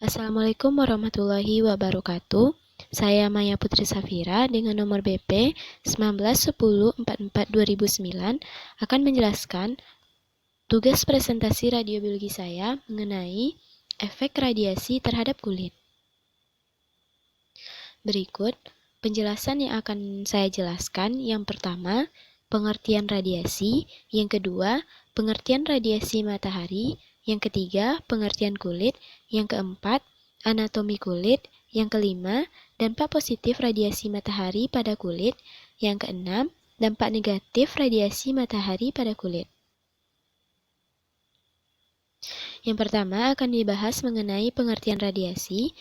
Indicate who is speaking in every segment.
Speaker 1: Assalamualaikum warahmatullahi wabarakatuh. Saya Maya Putri Safira dengan nomor BP 191044-2009 akan menjelaskan tugas presentasi radiobiologi saya mengenai efek radiasi terhadap kulit. Berikut penjelasan yang akan saya jelaskan. Yang pertama, pengertian radiasi. Yang kedua, pengertian radiasi matahari. Yang ketiga, pengertian kulit. Yang keempat, anatomi kulit. Yang kelima, dampak positif radiasi matahari pada kulit. Yang keenam, dampak negatif radiasi matahari pada kulit. Yang pertama akan dibahas mengenai pengertian radiasi.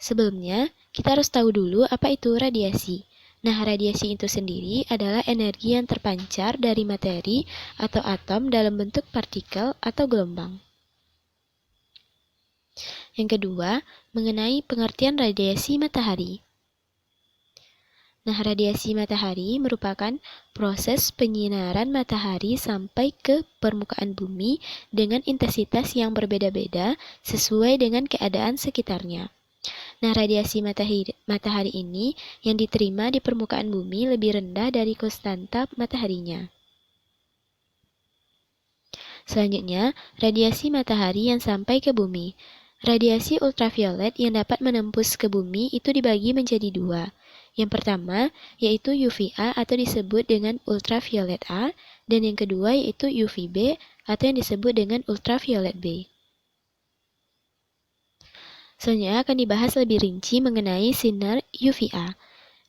Speaker 1: Sebelumnya, kita harus tahu dulu apa itu radiasi. Nah, radiasi itu sendiri adalah energi yang terpancar dari materi atau atom dalam bentuk partikel atau gelombang. Yang kedua, mengenai pengertian radiasi matahari. Nah, radiasi matahari merupakan proses penyinaran matahari sampai ke permukaan bumi dengan intensitas yang berbeda-beda sesuai dengan keadaan sekitarnya. Nah, radiasi matahari ini yang diterima di permukaan bumi lebih rendah dari konstanta mataharinya. Selanjutnya, radiasi matahari yang sampai ke bumi. Radiasi ultraviolet yang dapat menembus ke bumi itu dibagi menjadi dua. Yang pertama, yaitu UVA atau disebut dengan ultraviolet A, dan yang kedua yaitu UVB atau yang disebut dengan ultraviolet B. Selanjutnya akan dibahas lebih rinci mengenai sinar UVA.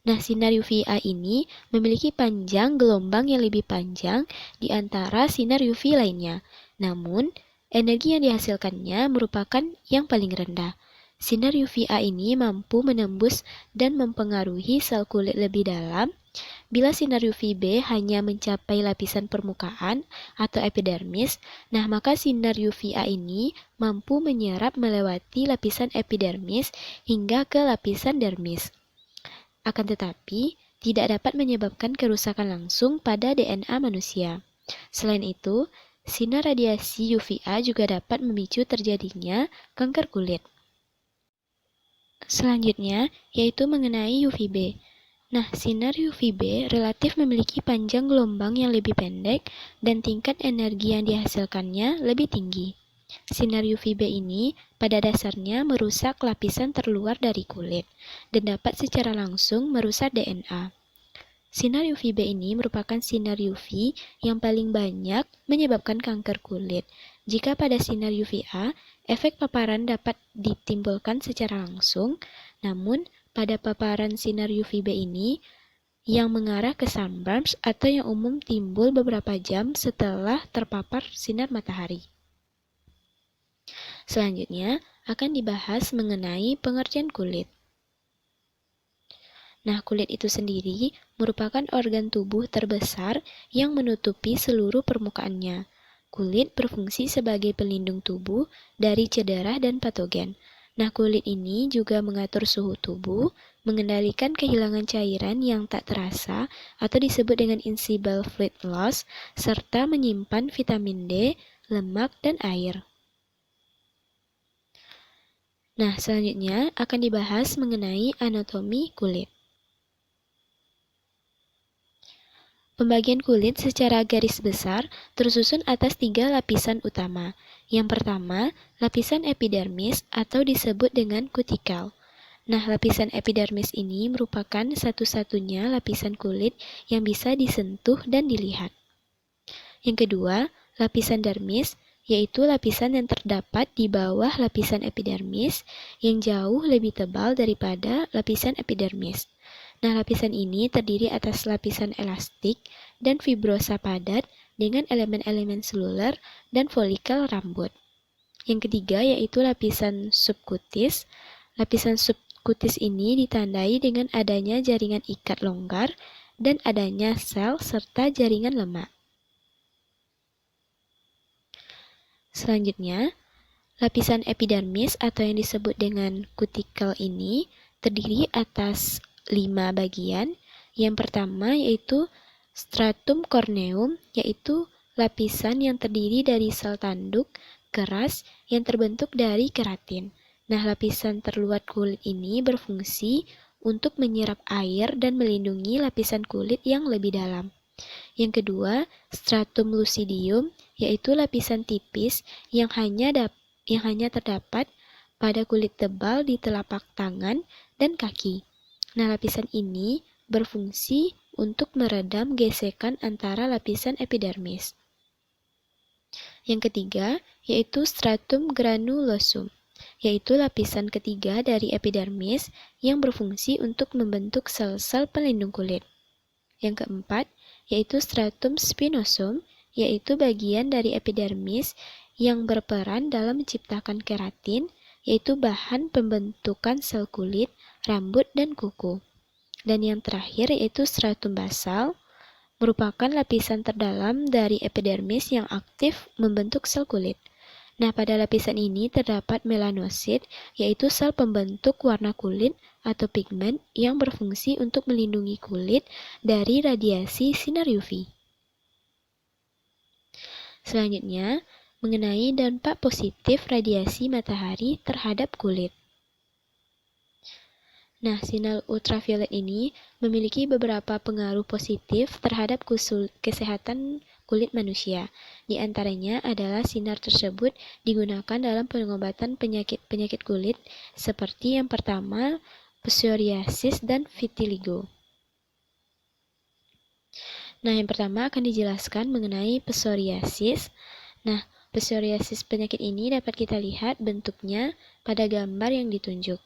Speaker 1: Nah, sinar UVA ini memiliki panjang gelombang yang lebih panjang di antara sinar UV lainnya. Namun, energi yang dihasilkannya merupakan yang paling rendah. Sinar UVA ini mampu menembus dan mempengaruhi sel kulit lebih dalam. Bila sinar UVB hanya mencapai lapisan permukaan atau epidermis, nah maka sinar UVA ini mampu menyerap melewati lapisan epidermis hingga ke lapisan dermis. Akan tetapi, tidak dapat menyebabkan kerusakan langsung pada DNA manusia. Selain itu, sinar radiasi UVA juga dapat memicu terjadinya kanker kulit. Selanjutnya, yaitu mengenai UVB. Nah, sinar UVB relatif memiliki panjang gelombang yang lebih pendek dan tingkat energi yang dihasilkannya lebih tinggi. Sinar UVB ini pada dasarnya merusak lapisan terluar dari kulit dan dapat secara langsung merusak DNA. Sinar UVB ini merupakan sinar UV yang paling banyak menyebabkan kanker kulit. Jika pada sinar UVA, efek paparan dapat ditimbulkan secara langsung, namun pada paparan sinar UVB ini yang mengarah ke sunburns atau yang umum timbul beberapa jam setelah terpapar sinar matahari. Selanjutnya akan dibahas mengenai pengertian kulit. Nah, kulit itu sendiri merupakan organ tubuh terbesar yang menutupi seluruh permukaannya. Kulit berfungsi sebagai pelindung tubuh dari cedera dan patogen. Nah, kulit ini juga mengatur suhu tubuh, mengendalikan kehilangan cairan yang tak terasa atau disebut dengan invisible fluid loss, serta menyimpan vitamin D, lemak, dan air. Nah, selanjutnya akan dibahas mengenai anatomi kulit. Pembagian kulit secara garis besar tersusun atas 3 lapisan utama. Yang pertama, lapisan epidermis atau disebut dengan kutikel. Nah, lapisan epidermis ini merupakan satu-satunya lapisan kulit yang bisa disentuh dan dilihat. Yang kedua, lapisan dermis, yaitu lapisan yang terdapat di bawah lapisan epidermis yang jauh lebih tebal daripada lapisan epidermis. Nah, lapisan ini terdiri atas lapisan elastik dan fibrosa padat dengan elemen-elemen seluler dan folikel rambut. Yang ketiga yaitu lapisan subkutis. Lapisan subkutis ini ditandai dengan adanya jaringan ikat longgar dan adanya sel serta jaringan lemak. Selanjutnya, lapisan epidermis atau yang disebut dengan kutikel ini terdiri atas 5 bagian. Yang pertama yaitu stratum corneum, yaitu lapisan yang terdiri dari sel tanduk, keras yang terbentuk dari keratin. Nah, lapisan terluar kulit ini berfungsi untuk menyerap air dan melindungi lapisan kulit yang lebih dalam. Yang kedua, stratum lucidium, yaitu lapisan tipis yang hanya terdapat pada kulit tebal di telapak tangan dan kaki. Nah, lapisan ini berfungsi untuk meredam gesekan antara lapisan epidermis. Yang ketiga, yaitu stratum granulosum, yaitu lapisan ketiga dari epidermis yang berfungsi untuk membentuk sel-sel pelindung kulit. Yang keempat, yaitu stratum spinosum, yaitu bagian dari epidermis yang berperan dalam menciptakan keratin, yaitu bahan pembentukan sel kulit, rambut, dan kuku. Dan yang terakhir yaitu stratum basal, merupakan lapisan terdalam dari epidermis yang aktif membentuk sel kulit. Nah, pada lapisan ini terdapat melanosit, yaitu sel pembentuk warna kulit atau pigmen yang berfungsi untuk melindungi kulit dari radiasi sinar UV. Selanjutnya, mengenai dampak positif radiasi matahari terhadap kulit. Nah, sinar ultraviolet ini memiliki beberapa pengaruh positif terhadap kesehatan kulit manusia. Di antaranya adalah sinar tersebut digunakan dalam pengobatan penyakit kulit seperti yang pertama, psoriasis dan vitiligo. Nah, yang pertama akan dijelaskan mengenai psoriasis. Nah, psoriasis penyakit ini dapat kita lihat bentuknya pada gambar yang ditunjuk.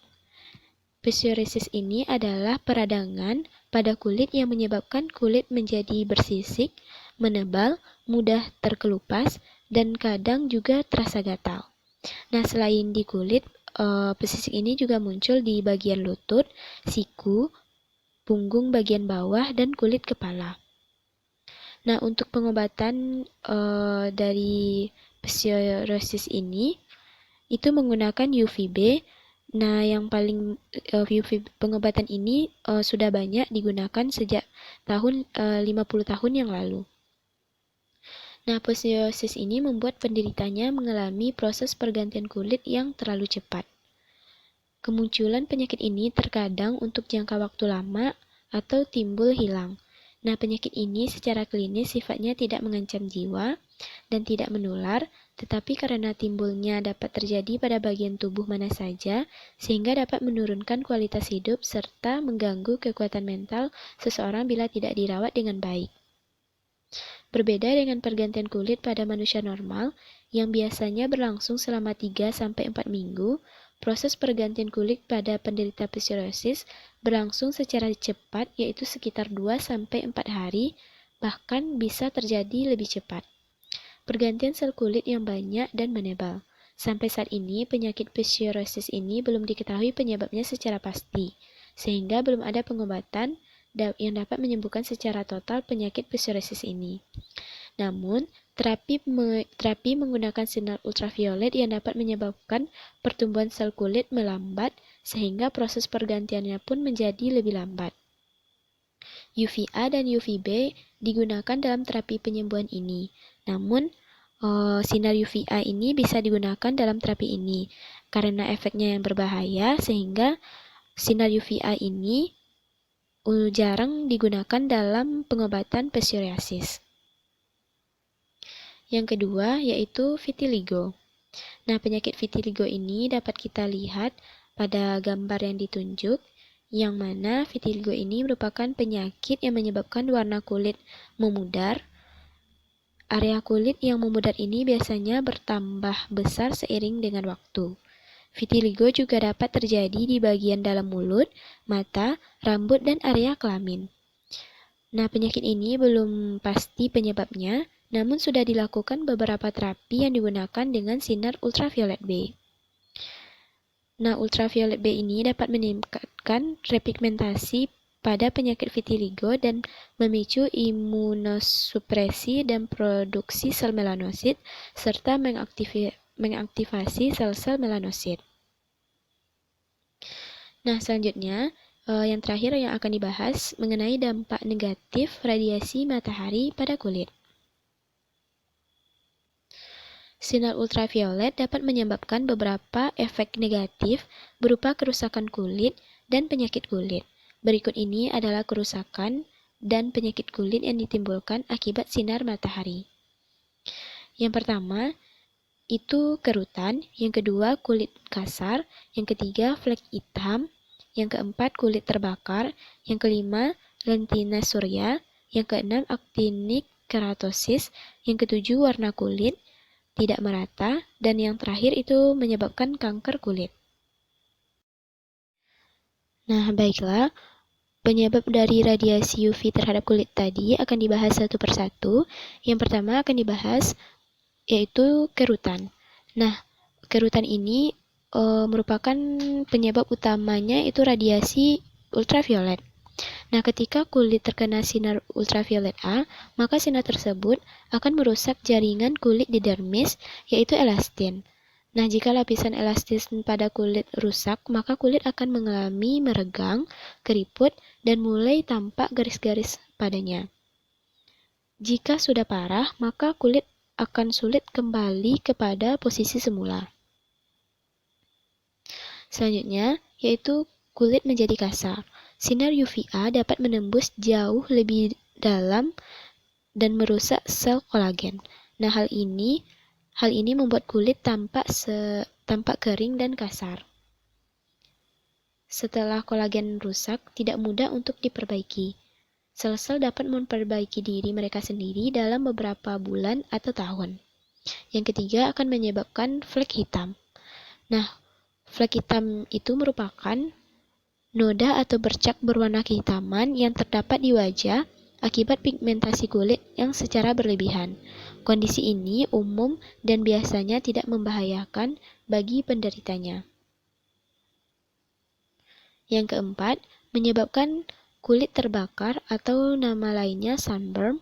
Speaker 1: Psoriasis ini adalah peradangan pada kulit yang menyebabkan kulit menjadi bersisik, menebal, mudah terkelupas, dan kadang juga terasa gatal. Nah, selain di kulit, pesisik ini juga muncul di bagian lutut, siku, punggung bagian bawah, dan kulit kepala. Nah, untuk pengobatan dari psoriasis ini, itu menggunakan UVB. Nah, yang paling pengobatan ini sudah banyak digunakan sejak tahun 50 tahun yang lalu. Nah, psoriasis ini membuat penderitanya mengalami proses pergantian kulit yang terlalu cepat. Kemunculan penyakit ini terkadang untuk jangka waktu lama atau timbul hilang. Nah, penyakit ini secara klinis sifatnya tidak mengancam jiwa dan tidak menular, tetapi karena timbulnya dapat terjadi pada bagian tubuh mana saja, sehingga dapat menurunkan kualitas hidup serta mengganggu kekuatan mental seseorang bila tidak dirawat dengan baik. Berbeda dengan pergantian kulit pada manusia normal, yang biasanya berlangsung selama 3-4 minggu, proses pergantian kulit pada penderita psoriasis berlangsung secara cepat, yaitu sekitar 2-4 hari, bahkan bisa terjadi lebih cepat. Pergantian sel kulit yang banyak dan menebal. Sampai saat ini, penyakit psoriasis ini belum diketahui penyebabnya secara pasti, sehingga belum ada pengobatan yang dapat menyembuhkan secara total penyakit psoriasis ini. Namun, terapi menggunakan sinar ultraviolet yang dapat menyebabkan pertumbuhan sel kulit melambat, sehingga proses pergantiannya pun menjadi lebih lambat. UVA dan UVB digunakan dalam terapi penyembuhan ini. Namun, sinar UVA ini bisa digunakan dalam terapi ini karena efeknya yang berbahaya, sehingga sinar UVA ini jarang digunakan dalam pengobatan psoriasis. Yang kedua yaitu vitiligo. Nah, penyakit vitiligo ini dapat kita lihat pada gambar yang ditunjuk, yang mana vitiligo ini merupakan penyakit yang menyebabkan warna kulit memudar. Area kulit yang memudar ini biasanya bertambah besar seiring dengan waktu. Vitiligo juga dapat terjadi di bagian dalam mulut, mata, rambut, dan area kelamin. Nah, penyakit ini belum pasti penyebabnya, namun sudah dilakukan beberapa terapi yang digunakan dengan sinar ultraviolet B. Nah, ultraviolet B ini dapat meningkatkan repigmentasi pada penyakit vitiligo dan memicu imunosupresi dan produksi sel melanosit, serta mengaktifasi sel-sel melanosit. Nah, selanjutnya, yang terakhir yang akan dibahas mengenai dampak negatif radiasi matahari pada kulit. Sinar ultraviolet dapat menyebabkan beberapa efek negatif berupa kerusakan kulit dan penyakit kulit. Berikut ini adalah kerusakan dan penyakit kulit yang ditimbulkan akibat sinar matahari. Yang pertama, itu kerutan, yang kedua kulit kasar, yang ketiga flek hitam, yang keempat kulit terbakar, yang kelima lentina surya, yang keenam actinic keratosis, yang ketujuh warna kulit tidak merata, dan yang terakhir itu menyebabkan kanker kulit. Nah, baiklah, penyebab dari radiasi UV terhadap kulit tadi akan dibahas satu persatu. Yang pertama akan dibahas yaitu kerutan. Nah, kerutan ini merupakan penyebab utamanya itu radiasi ultraviolet. Nah, ketika kulit terkena sinar ultraviolet A, maka sinar tersebut akan merusak jaringan kulit di dermis, yaitu elastin. Nah, jika lapisan elastin pada kulit rusak, maka kulit akan mengalami meregang, keriput, dan mulai tampak garis-garis padanya. Jika sudah parah, maka kulit akan sulit kembali kepada posisi semula. Selanjutnya, yaitu kulit menjadi kasar. Sinar UVA dapat menembus jauh lebih dalam dan merusak sel kolagen. Nah, hal ini membuat kulit tampak kering dan kasar. Setelah kolagen rusak, tidak mudah untuk diperbaiki. Sel-sel dapat memperbaiki diri mereka sendiri dalam beberapa bulan atau tahun. Yang ketiga akan menyebabkan flek hitam. Nah, flek hitam itu merupakan noda atau bercak berwarna kehitaman yang terdapat di wajah akibat pigmentasi kulit yang secara berlebihan. Kondisi ini umum dan biasanya tidak membahayakan bagi penderitanya. Yang keempat, menyebabkan kulit terbakar atau nama lainnya sunburn.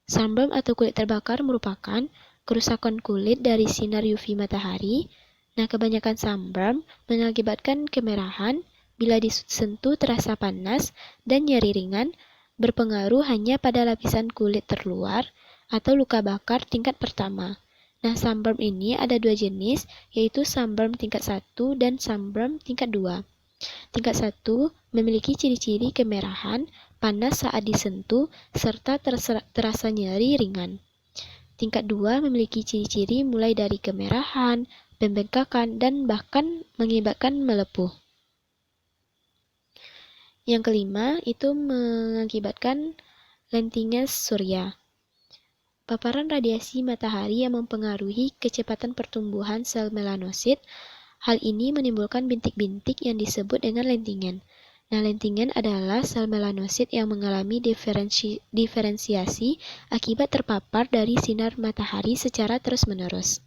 Speaker 1: Sunburn atau kulit terbakar merupakan kerusakan kulit dari sinar UV matahari. Nah, kebanyakan sunburn mengakibatkan kemerahan, bila disentuh terasa panas dan nyeri ringan, berpengaruh hanya pada lapisan kulit terluar atau luka bakar tingkat pertama. Nah, sunburn ini ada dua jenis, yaitu sunburn tingkat 1 dan sunburn tingkat 2. Tingkat 1 memiliki ciri-ciri kemerahan, panas saat disentuh, serta terasa nyeri ringan. Tingkat 2 memiliki ciri-ciri mulai dari kemerahan, pembengkakan, dan bahkan mengakibatkan melepuh. Yang kelima, itu mengakibatkan lentiness surya. Paparan radiasi matahari yang mempengaruhi kecepatan pertumbuhan sel melanosit. Hal ini menimbulkan bintik-bintik yang disebut dengan lentingen. Nah, lentingen adalah sel melanosit yang mengalami diferensiasi akibat terpapar dari sinar matahari secara terus-menerus.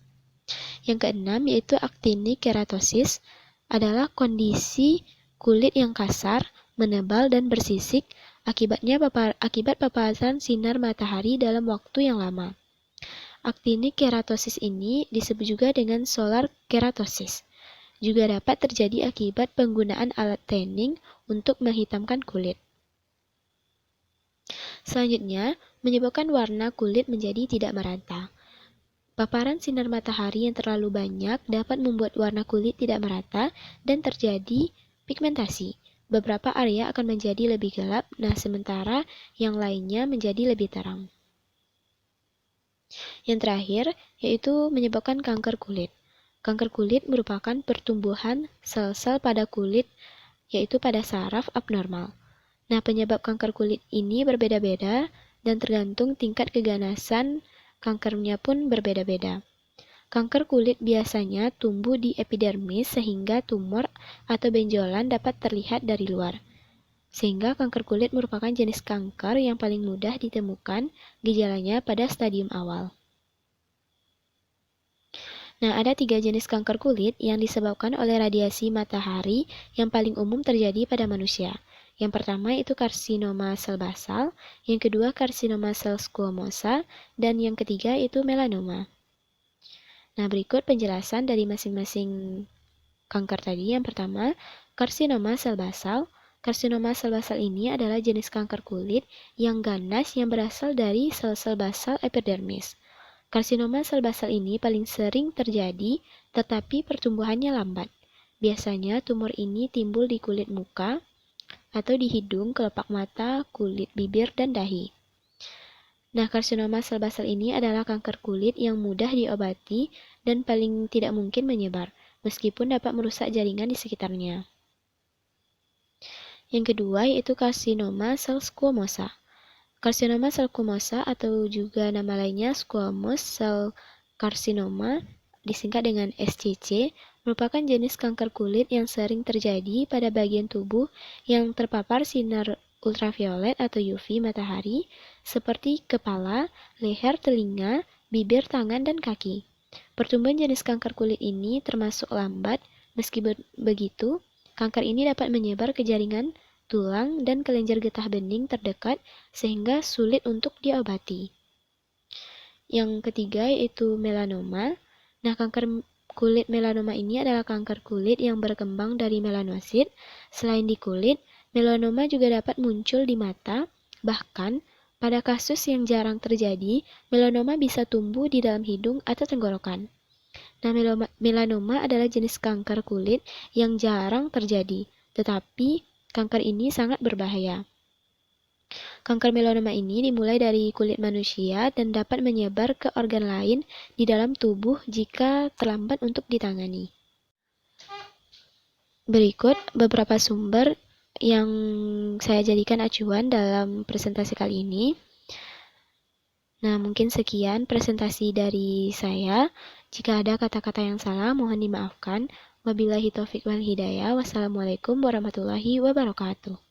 Speaker 1: Yang keenam, yaitu actinic keratosis, adalah kondisi kulit yang kasar, menebal dan bersisik akibat paparan sinar matahari dalam waktu yang lama. Actinic keratosis ini disebut juga dengan solar keratosis. Juga dapat terjadi akibat penggunaan alat tanning untuk menghitamkan kulit. Selanjutnya, menyebabkan warna kulit menjadi tidak merata. Paparan sinar matahari yang terlalu banyak dapat membuat warna kulit tidak merata dan terjadi pigmentasi. Beberapa area akan menjadi lebih gelap, nah sementara yang lainnya menjadi lebih terang. Yang terakhir, yaitu menyebabkan kanker kulit. Kanker kulit merupakan pertumbuhan sel-sel pada kulit, yaitu pada saraf abnormal. Nah, penyebab kanker kulit ini berbeda-beda dan tergantung tingkat keganasan kankernya pun berbeda-beda. Kanker kulit biasanya tumbuh di epidermis sehingga tumor atau benjolan dapat terlihat dari luar. Sehingga kanker kulit merupakan jenis kanker yang paling mudah ditemukan gejalanya pada stadium awal. Nah, ada 3 jenis kanker kulit yang disebabkan oleh radiasi matahari yang paling umum terjadi pada manusia. Yang pertama itu karsinoma sel basal, yang kedua karsinoma sel squamosa, dan yang ketiga itu melanoma. Nah, berikut penjelasan dari masing-masing kanker tadi. Yang pertama, karsinoma sel basal. Karsinoma sel basal ini adalah jenis kanker kulit yang ganas yang berasal dari sel-sel basal epidermis. Karsinoma sel basal ini paling sering terjadi, tetapi pertumbuhannya lambat. Biasanya tumor ini timbul di kulit muka, atau di hidung, kelopak mata, kulit bibir, dan dahi. Nah, karsinoma sel basal ini adalah kanker kulit yang mudah diobati dan paling tidak mungkin menyebar, meskipun dapat merusak jaringan di sekitarnya. Yang kedua yaitu karsinoma sel squamosa. Karsinoma sel squamosa atau juga nama lainnya squamous cell carcinoma, disingkat dengan SCC, merupakan jenis kanker kulit yang sering terjadi pada bagian tubuh yang terpapar sinar ultraviolet atau UV matahari, seperti kepala, leher, telinga, bibir, tangan, dan kaki. Pertumbuhan jenis kanker kulit ini termasuk lambat, meski begitu, kanker ini dapat menyebar ke jaringan tulang dan kelenjar getah bening terdekat sehingga sulit untuk diobati. Yang ketiga yaitu melanoma. Nah, kanker kulit melanoma ini adalah kanker kulit yang berkembang dari melanosit. Selain di kulit, melanoma juga dapat muncul di mata, bahkan pada kasus yang jarang terjadi, melanoma bisa tumbuh di dalam hidung atau tenggorokan. Nah, melanoma adalah jenis kanker kulit yang jarang terjadi, tetapi kanker ini sangat berbahaya. Kanker melanoma ini dimulai dari kulit manusia dan dapat menyebar ke organ lain di dalam tubuh jika terlambat untuk ditangani. Berikut beberapa sumber yang saya jadikan acuan dalam presentasi kali ini. Nah, mungkin sekian presentasi dari saya. Jika ada kata-kata yang salah, mohon dimaafkan. Wabillahi taufiq wal hidayah. Wassalamualaikum warahmatullahi wabarakatuh.